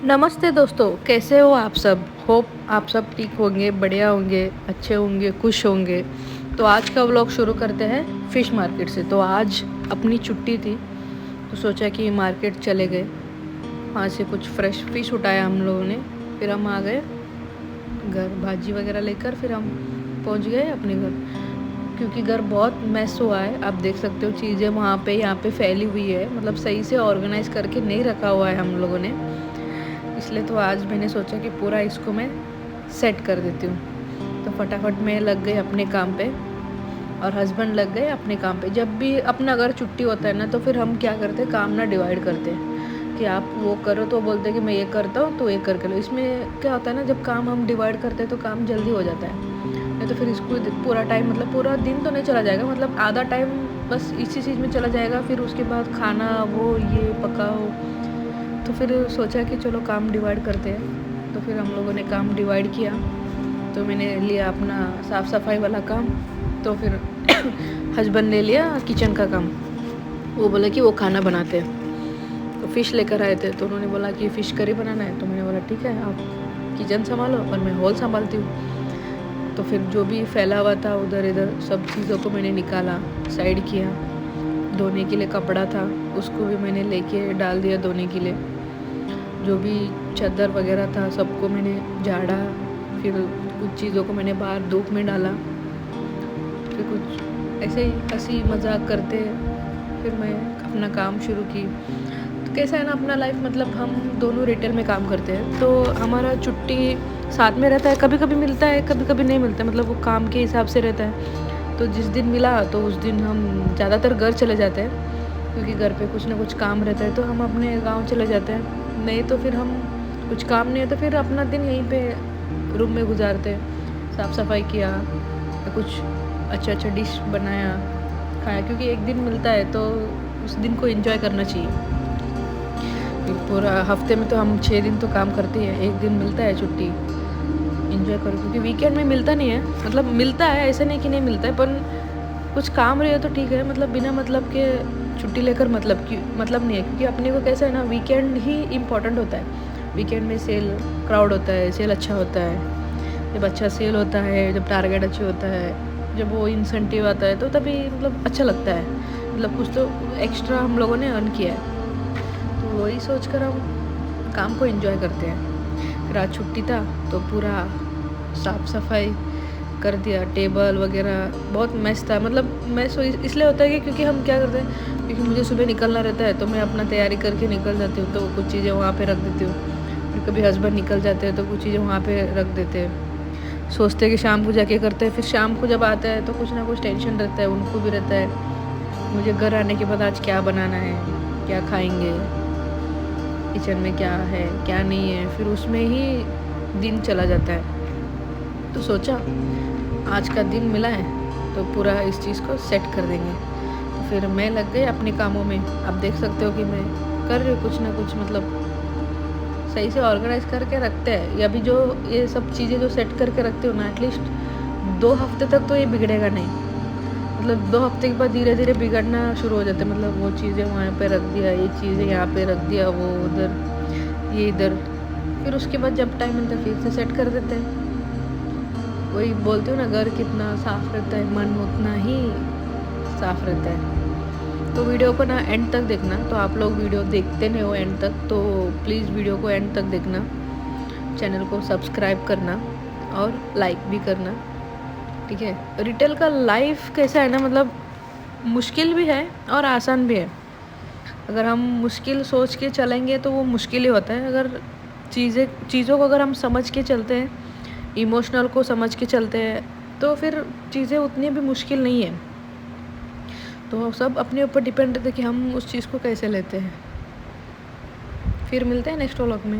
नमस्ते दोस्तों, कैसे हो आप सब? होप आप सब ठीक होंगे, बढ़िया होंगे, अच्छे होंगे, खुश होंगे। तो आज का व्लॉग शुरू करते हैं फ़िश मार्केट से। तो आज अपनी छुट्टी थी, तो सोचा कि मार्केट चले गए, वहाँ से कुछ फ्रेश फ़िश उठाया हम लोगों ने। फिर हम आ गए घर, भाजी वगैरह लेकर फिर हम पहुँच गए अपने घर, क्योंकि घर बहुत मैस हुआ है। आप देख सकते हो चीज़ें वहाँ पे यहाँ पे फैली हुई है, मतलब सही से ऑर्गेनाइज़ करके नहीं रखा हुआ है हम लोगों ने। इसलिए तो आज मैंने सोचा कि पूरा इसको मैं सेट कर देती हूँ। तो फटाफट मैं लग गई अपने काम पे और हस्बैंड लग गए अपने काम पे। जब भी अपना अगर छुट्टी होता है ना, तो फिर हम क्या करते हैं, काम ना डिवाइड करते हैं कि आप वो करो, तो बोलते हैं कि मैं ये करता हूँ तो ये करके लो। इसमें क्या होता है ना, जब काम हम डिवाइड करते हैं तो काम जल्दी हो जाता है। नहीं तो फिर इसको पूरा टाइम, मतलब पूरा दिन तो नहीं चला जाएगा, मतलब आधा टाइम बस इसी चीज़ में चला जाएगा। फिर उसके बाद खाना वो ये पकाओ। तो फिर सोचा कि चलो काम डिवाइड करते हैं। तो फिर हम लोगों ने काम डिवाइड किया। तो मैंने लिया अपना साफ़ सफाई वाला काम, तो फिर हस्बैंड ने लिया किचन का काम। वो बोला कि वो खाना बनाते हैं। तो फ़िश लेकर आए थे, तो उन्होंने बोला कि फ़िश करी बनाना है। तो मैंने बोला ठीक है, आप किचन संभालो और मैं हॉल संभालती हूँ। तो फिर जो भी फैला हुआ था उधर इधर सब चीज़ों को मैंने निकाला, साइड किया। धोने के लिए कपड़ा था, उसको भी मैंने लेके डाल दिया धोने के लिए। जो भी चादर वगैरह था सबको मैंने झाड़ा। फिर कुछ चीज़ों को मैंने बाहर धूप में डाला। फिर कुछ ऐसे ही हंसी मजाक करते फिर मैं अपना काम शुरू की। तो कैसा है ना अपना लाइफ, मतलब हम दोनों रिटेल में काम करते हैं, तो हमारा छुट्टी साथ में रहता है। कभी कभी मिलता है, कभी कभी नहीं मिलता, मतलब वो काम के हिसाब से रहता है। तो जिस दिन मिला तो उस दिन हम ज़्यादातर घर चले जाते हैं, क्योंकि घर पे कुछ ना कुछ काम रहता है, तो हम अपने गांव चले जाते हैं। नहीं तो फिर हम कुछ काम नहीं है तो फिर अपना दिन यहीं पे रूम में गुजारते हैं। साफ़ सफाई किया या कुछ अच्छा अच्छा डिश बनाया, खाया, क्योंकि एक दिन मिलता है तो उस दिन को एंजॉय करना चाहिए। पूरा हफ्ते में तो हम 6 दिन तो काम करते हैं, एक दिन मिलता है छुट्टी, एंजॉय करो। क्योंकि वीकेंड में मिलता नहीं है, मतलब मिलता है, ऐसे नहीं कि नहीं मिलता है, पर कुछ काम रहे तो ठीक है, मतलब बिना मतलब के छुट्टी लेकर मतलब नहीं है। क्योंकि अपने को कैसा है ना, वीकेंड ही इम्पोर्टेंट होता है। वीकेंड में सेल क्राउड होता है, सेल अच्छा होता है। जब अच्छा सेल होता है, जब टारगेट अच्छे होता है, जब वो इंसेंटिव आता है, तो तभी मतलब अच्छा लगता है, मतलब कुछ तो एक्स्ट्रा हम लोगों ने अर्न किया है। तो वही सोच कर हम काम को एंजॉय करते हैं। फिर आज छुट्टी था तो पूरा साफ़ सफाई कर दिया। टेबल वगैरह बहुत मैस था, मतलब मैस इसलिए होता है कि क्योंकि हम क्या करते हैं, क्योंकि मुझे सुबह निकलना रहता है, तो मैं अपना तैयारी करके निकल जाती हूँ, तो कुछ चीज़ें वहाँ पे रख देती हूँ। फिर कभी हस्बैंड निकल जाते हैं तो कुछ चीज़ें वहाँ पे रख देते हैं। सोचते हैं कि शाम को जाके करते हैं, फिर शाम को जब आता है तो कुछ ना कुछ टेंशन रहता है, उनको भी रहता है। मुझे घर आने के बाद आज क्या बनाना है, क्या खाएंगे, किचन में क्या है क्या नहीं है, फिर उसमें ही दिन चला जाता है। तो सोचा आज का दिन मिला है तो पूरा इस चीज़ को सेट कर देंगे। तो फिर मैं लग गई अपने कामों में। आप देख सकते हो कि मैं कर रही हूँ कुछ ना कुछ, मतलब सही से ऑर्गेनाइज करके रखते हैं। या भी जो ये सब चीज़ें जो सेट करके रखते हो ना, एटलीस्ट 2 हफ्ते तक तो ये बिगड़ेगा नहीं। मतलब 2 हफ्ते के बाद धीरे धीरे बिगड़ना शुरू हो जाता है। मतलब वो चीज़ें वहाँ पे रख दिया, ये चीज़ें यहाँ पे रख दिया, वो उधर ये इधर। फिर उसके बाद जब टाइम मिलता है फिर से सेट कर देते हैं। वही बोलती हूँ ना, घर कितना साफ रहता है, मन उतना ही साफ रहता है। तो वीडियो को ना एंड तक देखना। तो आप लोग वीडियो देखते नहीं हो एंड तक, तो प्लीज़ वीडियो को एंड तक देखना। चैनल को सब्सक्राइब करना और लाइक भी करना, ठीक है। रिटेल का लाइफ कैसा है ना, मतलब मुश्किल भी है और आसान भी है। अगर हम मुश्किल सोच के चलेंगे तो वो मुश्किल ही होता है। अगर चीज़ों को अगर हम समझ के चलते हैं, इमोशनल को समझ के चलते हैं, तो फिर चीज़ें उतनी भी मुश्किल नहीं है। तो सब अपने ऊपर डिपेंड रहता है कि हम उस चीज़ को कैसे लेते हैं। फिर मिलते हैं नेक्स्ट व्लॉग में।